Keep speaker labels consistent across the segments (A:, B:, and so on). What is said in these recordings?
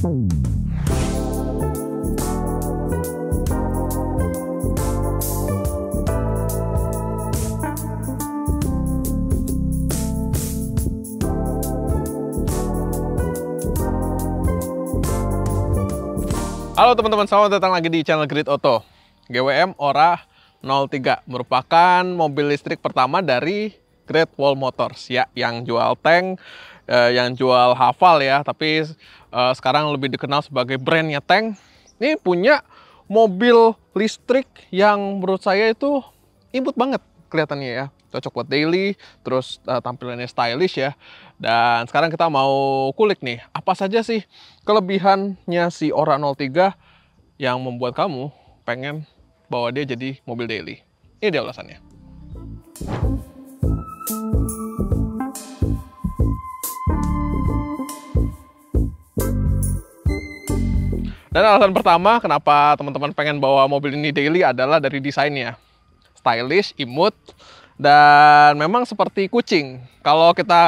A: Halo teman-teman, selamat datang lagi di channel Grid Auto. GWM Ora 03 merupakan mobil listrik pertama dari Great Wall Motors ya, yang jual tank, yang jual Haval ya, tapi sekarang lebih dikenal sebagai brandnya tank. Ini punya mobil listrik yang menurut saya itu imut banget kelihatannya ya, cocok buat daily, terus tampilannya stylish ya. Dan sekarang kita mau kulik nih, apa saja sih kelebihannya si Ora 03 yang membuat kamu pengen bawa dia jadi mobil daily. Ini dia ulasannya. Dan alasan pertama kenapa teman-teman pengen bawa mobil ini daily adalah dari desainnya. Stylish, imut, dan memang seperti kucing. Kalau kita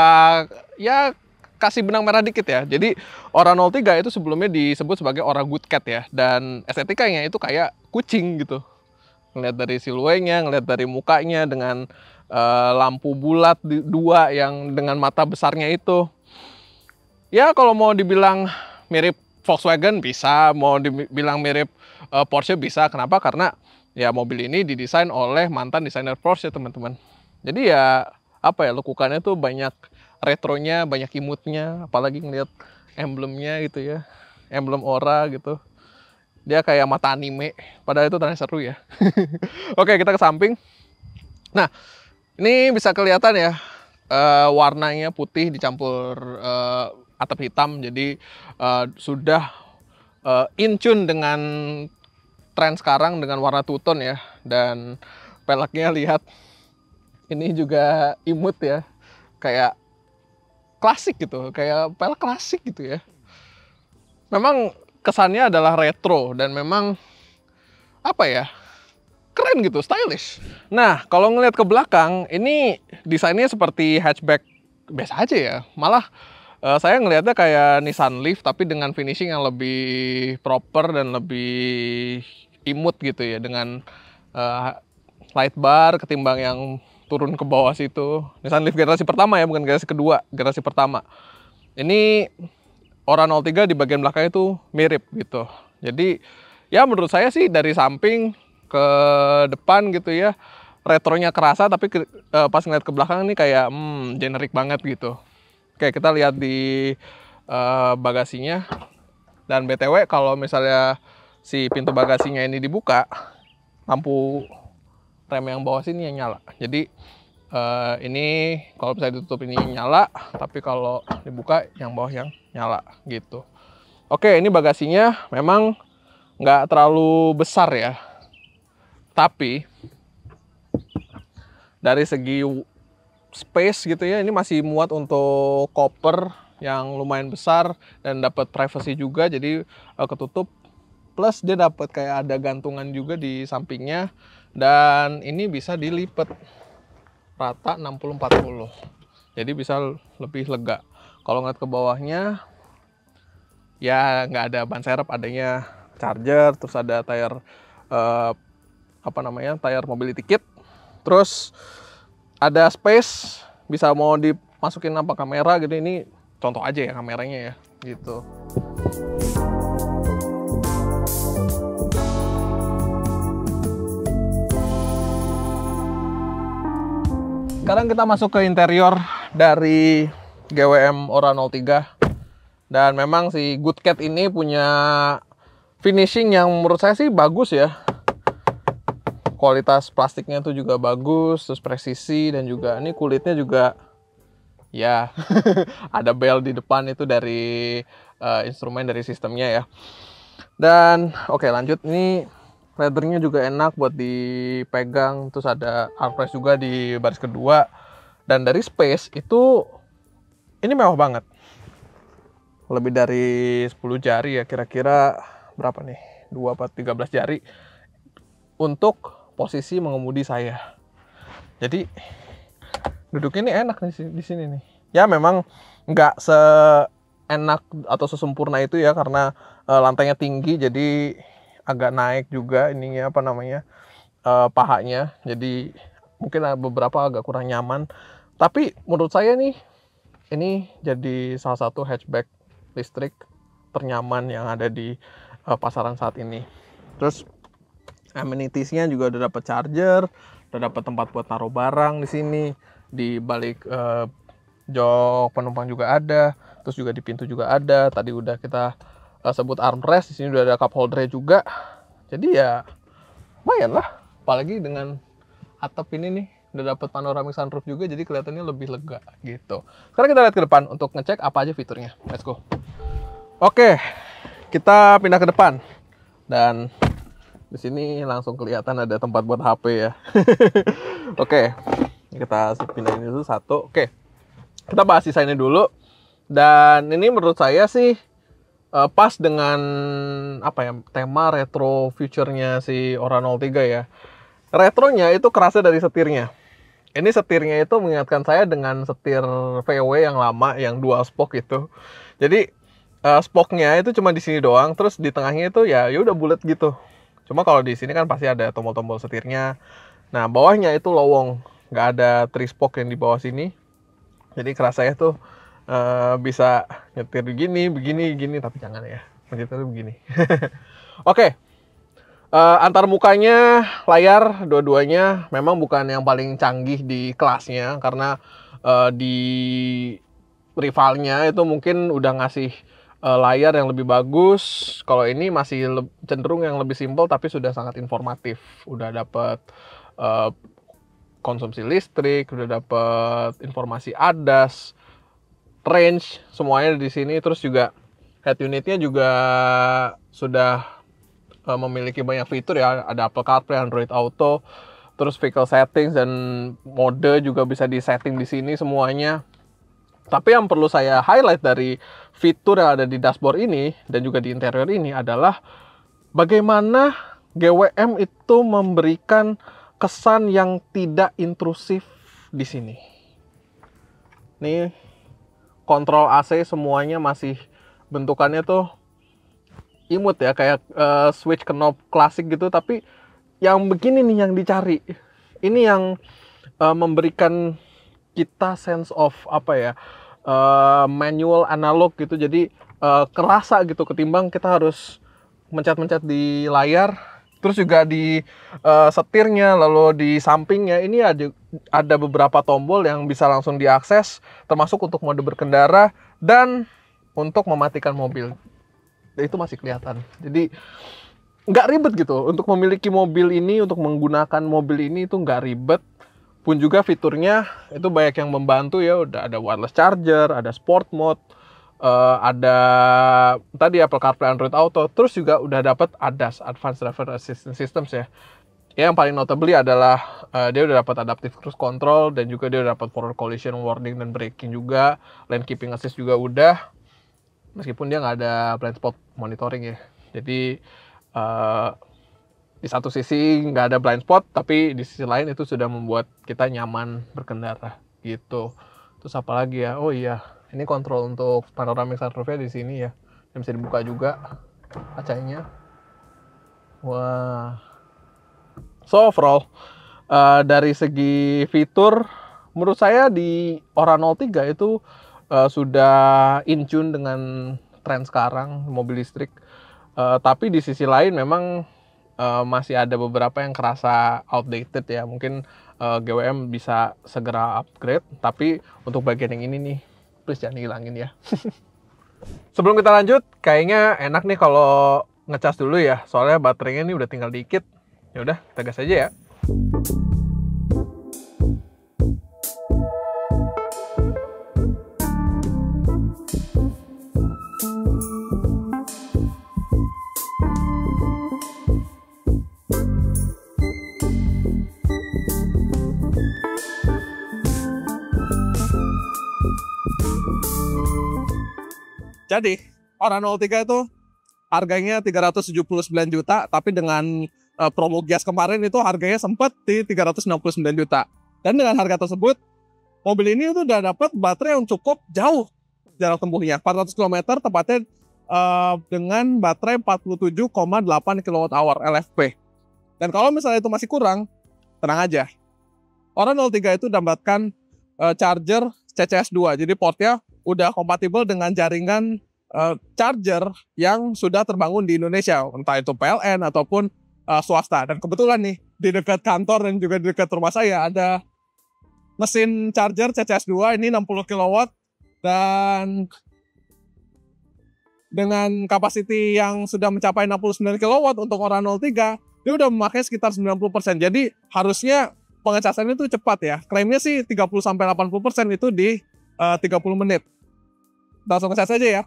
A: ya kasih benang merah dikit ya. Jadi Ora 03 itu sebelumnya disebut sebagai Ora Good Cat ya. Dan estetikanya itu kayak kucing gitu. Ngeliat dari siluetnya, ngeliat dari mukanya dengan lampu bulat dua yang dengan mata besarnya itu. Ya kalau mau dibilang mirip Volkswagen bisa, mau dibilang mirip Porsche bisa. Kenapa? Karena ya mobil ini didesain oleh mantan desainer Porsche teman-teman. Jadi ya apa ya, lekukannya tuh banyak retronya, banyak imutnya, apalagi ngeliat emblemnya gitu ya, emblem Ora gitu. Dia kayak mata anime, padahal itu ternyata seru ya. Oke, kita ke samping. Nah, ini bisa kelihatan ya, warnanya putih dicampur atap hitam, jadi sudah in tune dengan tren sekarang dengan warna two tone ya. Dan peleknya lihat ini juga imut ya, kayak klasik gitu, kayak pelek klasik gitu ya. Memang kesannya adalah retro dan memang apa ya, keren gitu, stylish. Nah kalau ngeliat ke belakang, ini desainnya seperti hatchback biasa aja ya. Malah saya ngelihatnya kayak Nissan Leaf tapi dengan finishing yang lebih proper dan lebih imut gitu ya, dengan light bar ketimbang yang turun ke bawah situ. Nissan Leaf generasi pertama ya, bukan generasi kedua, generasi pertama. Ini Ora 03 di bagian belakang itu mirip gitu. Jadi ya menurut saya sih dari samping ke depan gitu ya, retronya kerasa, tapi pas ngeliat ke belakang ini kayak generik banget gitu. Oke, kita lihat di bagasinya. Dan BTW kalau misalnya si pintu bagasinya ini dibuka, lampu rem yang bawah sini yang nyala. Jadi ini kalau bisa ditutup ini nyala, tapi kalau dibuka yang bawah yang nyala gitu. Oke, ini bagasinya memang nggak terlalu besar ya. Tapi dari segi space gitu ya, ini masih muat untuk koper yang lumayan besar dan dapat privacy juga, jadi ketutup. Plus dia dapat kayak ada gantungan juga di sampingnya, dan ini bisa dilipat rata 60-40, jadi bisa lebih lega. Kalau ngeliat ke bawahnya ya nggak ada ban serep, adanya charger, terus ada tire apa namanya, tire mobility kit, terus ada space bisa mau dimasukin apa kamera gitu. Ini contoh aja ya kameranya ya gitu. Sekarang kita masuk ke interior dari GWM Ora 03. Dan memang si Good Cat ini punya finishing yang menurut saya sih bagus ya. Kualitas plastiknya tuh juga bagus, terus presisi, dan juga ini kulitnya juga ya ada bel di depan itu dari instrumen dari sistemnya ya. Dan oke, lanjut. Ini leathernya juga enak buat dipegang, terus ada armrest juga di baris kedua. Dan dari space itu ini mewah banget, lebih dari 10 jari ya, kira-kira berapa nih, 2 atau 13 jari untuk posisi mengemudi saya. Jadi duduknya ini enak nih di sini nih. Ya memang nggak enak atau sesempurna itu ya, karena lantainya tinggi jadi agak naik juga ininya apa namanya pahanya, jadi mungkin beberapa agak kurang nyaman. Tapi menurut saya nih ini jadi salah satu hatchback listrik ternyaman yang ada di pasaran saat ini. Terus amenitiesnya juga udah dapat charger, udah dapat tempat buat taruh barang di sini, di balik jok penumpang juga ada, terus juga di pintu juga ada. Tadi udah kita sebut armrest, di sini udah ada cup holder juga. Jadi ya lumayan lah, apalagi dengan atap ini nih udah dapat panoramic sunroof juga, jadi kelihatannya lebih lega gitu. Sekarang kita lihat ke depan untuk ngecek apa aja fiturnya. Let's go. Oke, kita pindah ke depan dan di sini langsung kelihatan ada tempat buat HP ya. Oke, kita pindahin itu satu. Oke, kita bahas desainnya dulu. Dan ini menurut saya sih pas dengan apa ya, tema retro future-nya si Ora 03 ya. Retronya itu kerasa dari setirnya. Ini setirnya itu mengingatkan saya dengan setir VW yang lama yang dual spoke itu. Jadi spoke-nya itu cuma di sini doang, terus di tengahnya itu ya udah bulat gitu. Cuma kalau di sini kan pasti ada tombol-tombol setirnya. Nah, bawahnya itu lowong, nggak ada tri-spoke yang di bawah sini. Jadi kerasanya tuh bisa nyetir begini, tapi jangan ya, nyetir begini. Oke, antar mukanya layar dua-duanya memang bukan yang paling canggih di kelasnya, karena di rivalnya itu mungkin udah ngasih layar yang lebih bagus. Kalau ini masih cenderung yang lebih simpel tapi sudah sangat informatif. Udah dapat konsumsi listrik, udah dapat informasi ADAS, range, semuanya di sini. Terus juga head unitnya juga sudah memiliki banyak fitur ya. Ada Apple CarPlay, Android Auto, terus vehicle settings dan mode juga bisa di setting di sini semuanya. Tapi yang perlu saya highlight dari fitur yang ada di dashboard ini dan juga di interior ini adalah bagaimana GWM itu memberikan kesan yang tidak intrusif di sini. Nih, kontrol AC semuanya masih bentukannya tuh imut ya, kayak switch knob klasik gitu, tapi yang begini nih yang dicari. Ini yang memberikan kita sense of apa ya, manual analog gitu. Jadi kerasa gitu ketimbang kita harus mencet-mencet di layar. Terus juga di setirnya, lalu di sampingnya ini ada beberapa tombol yang bisa langsung diakses, termasuk untuk mode berkendara dan untuk mematikan mobil. Itu masih kelihatan. Jadi nggak ribet gitu untuk memiliki mobil ini, untuk menggunakan mobil ini itu nggak ribet. Pun juga fiturnya itu banyak yang membantu ya. Udah ada wireless charger, ada sport mode, ada tadi Apple CarPlay, Android Auto, terus juga udah dapat ADAS, Advanced Driver Assistance Systems ya. Yang paling notably adalah dia udah dapat adaptive cruise control dan juga dia udah dapat forward collision warning dan braking juga, lane keeping assist juga udah. Meskipun dia nggak ada blind spot monitoring ya. Jadi di satu sisi nggak ada blind spot, tapi di sisi lain itu sudah membuat kita nyaman berkendara gitu. Terus apa lagi ya? Oh iya, ini kontrol untuk panoramic sunroofnya di sini ya. Yang bisa dibuka juga kacanya. Wah. So overall dari segi fitur, menurut saya di Ora 03 itu sudah in tune dengan tren sekarang mobil listrik. Tapi di sisi lain memang masih ada beberapa yang kerasa outdated ya. Mungkin GWM bisa segera upgrade, tapi untuk bagian yang ini nih, please jangan hilangin ya. Sebelum kita lanjut, kayaknya enak nih kalau ngecas dulu ya, soalnya baterainya ini udah tinggal dikit. Ya udah, kita gas aja ya. Jadi, Ora 03 itu harganya 379 juta, tapi dengan promo Gias kemarin itu harganya sempat di 369 juta. Dan dengan harga tersebut, mobil ini tuh udah dapat baterai yang cukup jauh jarak tempuhnya. 400 km tepatnya dengan baterai 47,8 kWh LFP. Dan kalau misalnya itu masih kurang, tenang aja. Oran 03 itu mendapatkan charger CCS2. Jadi portnya udah kompatibel dengan jaringan charger yang sudah terbangun di Indonesia. Entah itu PLN ataupun swasta. Dan kebetulan nih, di dekat kantor dan juga di dekat rumah saya ada mesin charger CCS2 ini 60 kW dan dengan kapasiti yang sudah mencapai 69 kW untuk Oran 03, dia udah memakai sekitar 90%. Jadi harusnya pengecasannya itu cepat ya. Klaimnya sih 30-80% itu di 30 menit. Langsung ngecas aja ya.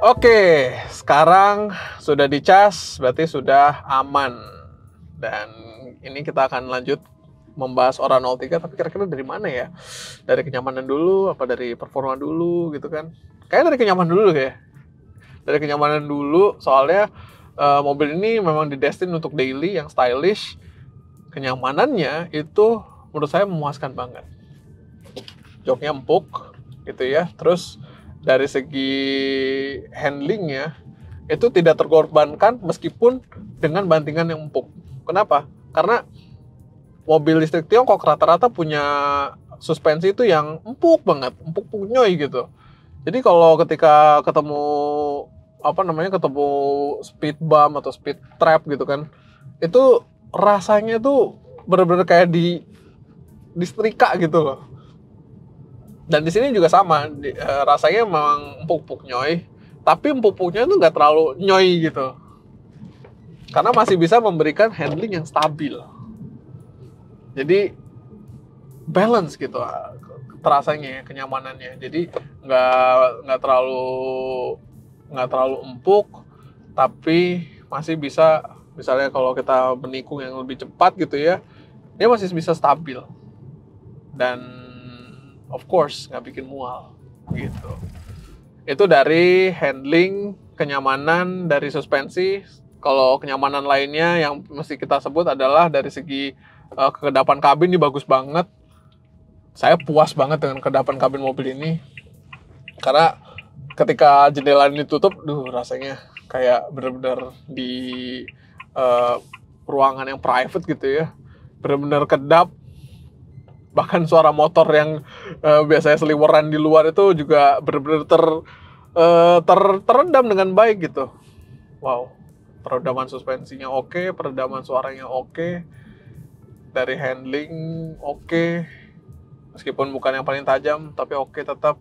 A: Oke, sekarang sudah dicas, berarti sudah aman. Dan ini kita akan lanjut membahas Oran 03, tapi kira-kira dari mana ya? Dari kenyamanan dulu, apa dari performa dulu gitu kan? Kayaknya dari kenyamanan dulu ya. Dari kenyamanan dulu, soalnya mobil ini memang didestin untuk daily, yang stylish. Kenyamanannya itu menurut saya memuaskan banget. Joknya empuk gitu ya, terus dari segi handlingnya itu tidak terkorbankan meskipun dengan bantingan yang empuk. Kenapa? Karena mobil listrik Tiongkok rata-rata punya suspensi itu yang empuk banget, empuk punyoy gitu. Jadi kalau ketika ketemu ketemu speed bump atau speed trap gitu kan, itu rasanya tuh bener-bener kayak disetrika gitu loh. Dan di sini juga sama, rasanya memang empuk-empuk nyoy, tapi empuk-empuknya itu nggak terlalu nyoy gitu. Karena masih bisa memberikan handling yang stabil. Jadi balance gitu terasanya, kenyamanannya. Jadi nggak terlalu empuk, tapi masih bisa, misalnya kalau kita menikung yang lebih cepat gitu ya, dia masih bisa stabil. Dan of course, nggak bikin mual, gitu. Itu dari handling, kenyamanan, dari suspensi. Kalau kenyamanan lainnya yang mesti kita sebut adalah dari segi kekedapan kabin, ini bagus banget. Saya puas banget dengan kekedapan kabin mobil ini. Karena ketika jendela ini tutup, rasanya kayak benar-benar di ruangan yang private gitu ya. Benar-benar kedap. Bahkan suara motor yang biasanya seliweran di luar itu juga benar-benar teredam dengan baik gitu. Wow, peredaman suspensinya oke, peredaman suaranya oke, dari handling oke, meskipun bukan yang paling tajam, tapi oke tetap.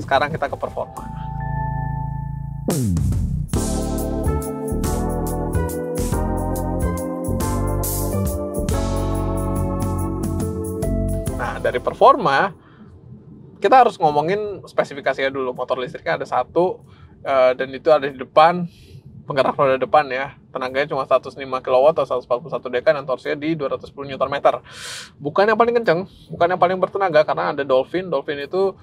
A: Sekarang kita ke performa. Dari performa, kita harus ngomongin spesifikasinya dulu. Motor listriknya ada satu, dan itu ada di depan, penggerak roda depan ya. Tenaganya cuma 105 kW atau 141 dk dan torsinya di 210 Nm. Bukan yang paling kenceng, bukan yang paling bertenaga, karena ada Dolphin. Dolphin itu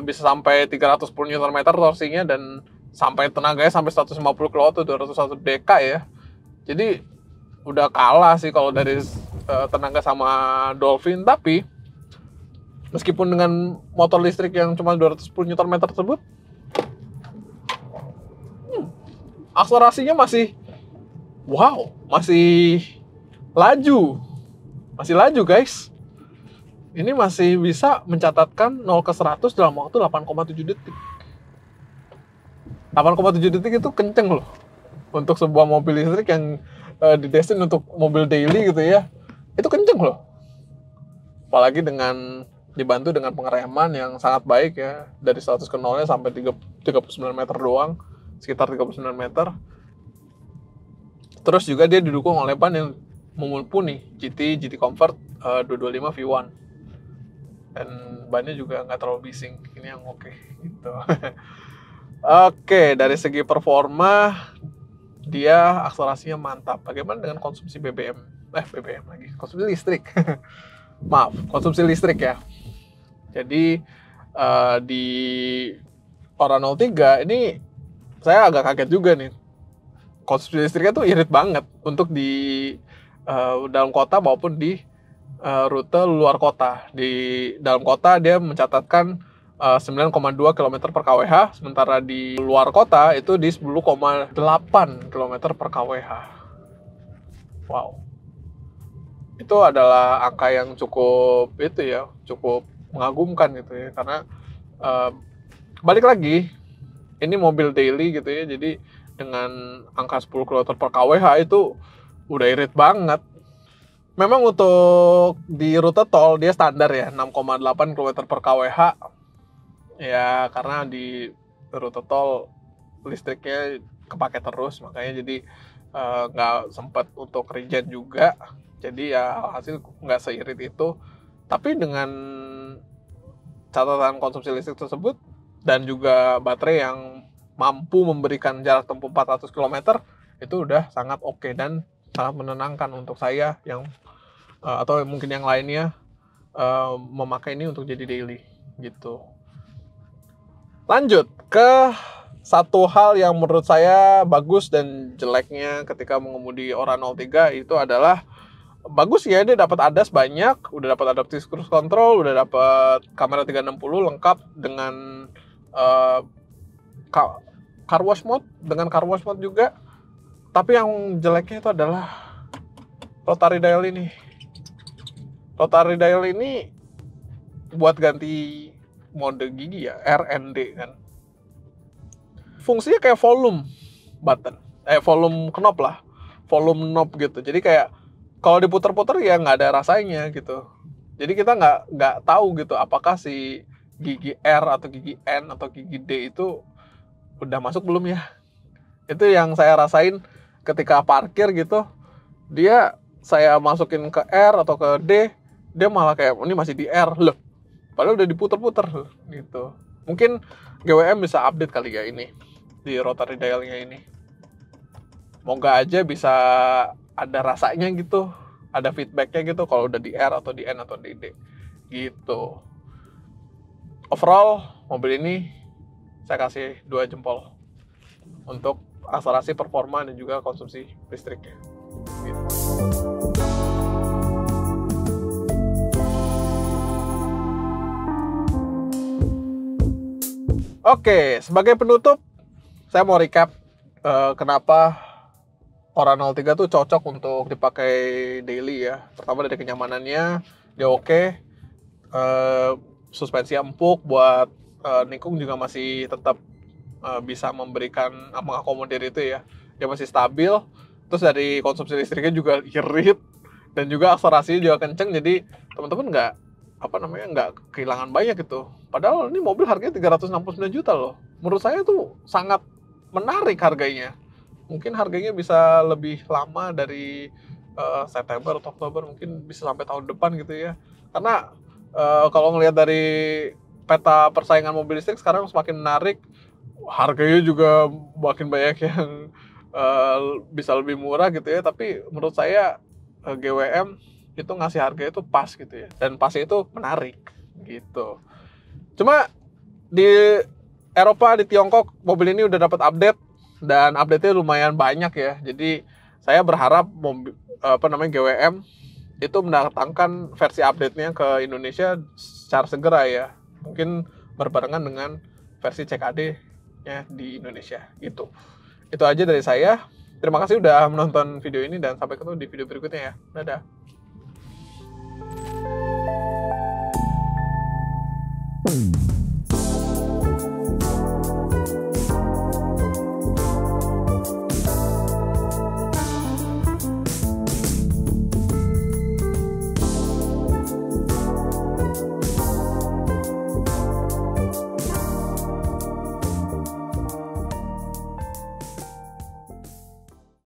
A: bisa sampai 310 Nm torsinya dan sampai tenaganya sampai 150 kW atau 201 dk ya. Jadi udah kalah sih kalau dari tenaga sama Dolphin, tapi meskipun dengan motor listrik yang cuma 210 Nm tersebut, akselerasinya masih laju guys. Ini masih bisa mencatatkan 0 ke 100 dalam waktu 8,7 detik. 8,7 detik itu kenceng loh untuk sebuah mobil listrik yang didestin untuk mobil daily gitu ya. Itu kenceng loh. Apalagi dibantu dengan pengereman yang sangat baik ya, dari 100 ke 0-nya sampai 39 meter doang, sekitar 39 meter. Terus juga dia didukung oleh ban yang mumpuni, GT Comfort 225 V1. Dan bannya juga nggak terlalu bising, ini yang oke gitu. Oke, dari segi performa dia akselerasinya mantap. Bagaimana dengan konsumsi BBM? BBM lagi, konsumsi listrik. Maaf, konsumsi listrik ya. Jadi di Ora 03 ini saya agak kaget juga nih. Konsumsi listriknya tuh irit banget untuk di dalam kota maupun di rute luar kota. Di dalam kota dia mencatatkan 9,2 km per kWh, sementara di luar kota itu di 10,8 km per kWh. Wow. Itu adalah angka yang cukup cukup mengagumkan gitu ya, karena balik lagi ini mobil daily gitu ya, jadi dengan angka 10 km per kWh itu udah irit banget. Memang untuk di rute tol dia standar ya 6,8 km per kWh ya, karena di rute tol listriknya kepake terus, makanya jadi nggak sempat untuk regen juga, jadi ya hasil nggak seirit itu. Tapi dengan catatan konsumsi listrik tersebut dan juga baterai yang mampu memberikan jarak tempuh 400 km itu udah sangat oke dan sangat menenangkan untuk saya yang atau mungkin yang lainnya memakai ini untuk jadi daily gitu. Lanjut ke satu hal yang menurut saya bagus dan jeleknya ketika mengemudi Ora 03 itu adalah, bagus ya, dia dapat ADAS banyak, udah dapat adaptive cruise control, udah dapat kamera 360 lengkap dengan car wash mode, juga. Tapi yang jeleknya itu adalah rotary dial ini. Rotary dial ini buat ganti mode gigi ya, RND kan. Fungsinya kayak volume button, volume knob lah, volume knob gitu. Jadi kayak kalau diputer-puter ya nggak ada rasanya gitu. Jadi kita nggak tahu gitu apakah si gigi R atau gigi N atau gigi D itu udah masuk belum ya. Itu yang saya rasain ketika parkir gitu. Dia saya masukin ke R atau ke D, dia malah kayak ini masih di R loh. Padahal udah diputer-puter gitu. Mungkin GWM bisa update kali ya ini di rotary dialnya ini. Moga aja bisa ada rasanya gitu, ada feedbacknya gitu kalau udah di R atau di N atau di D gitu. Overall mobil ini saya kasih 2 jempol untuk akselerasi, performa, dan juga konsumsi listriknya gitu. Oke, sebagai penutup saya mau recap kenapa Ora 03 tuh cocok untuk dipakai daily ya. Pertama dari kenyamanannya, dia oke. Suspensi empuk buat nikung juga masih tetap bisa memberikan, mengakomodir itu ya. Dia masih stabil. Terus dari konsumsi listriknya juga irit dan juga akselerasinya juga kenceng. Jadi teman-teman nggak kehilangan banyak gitu. Padahal ini mobil harganya 369 juta loh. Menurut saya tuh sangat menarik harganya. Mungkin harganya bisa lebih lama dari September atau Oktober, mungkin bisa sampai tahun depan gitu ya. Karena kalau ngelihat dari peta persaingan mobil listrik sekarang semakin menarik, harganya juga makin banyak yang bisa lebih murah gitu ya. Tapi menurut saya GWM itu ngasih harganya itu pas gitu ya, dan pasnya itu menarik gitu. Cuma di Eropa, di Tiongkok, mobil ini udah dapat update dan update-nya lumayan banyak ya. Jadi saya berharap GWM itu mendatangkan versi update-nya ke Indonesia secara segera ya. Mungkin berbarengan dengan versi CKD-nya di Indonesia gitu. Itu aja dari saya. Terima kasih udah menonton video ini dan sampai ketemu di video berikutnya ya. Dadah.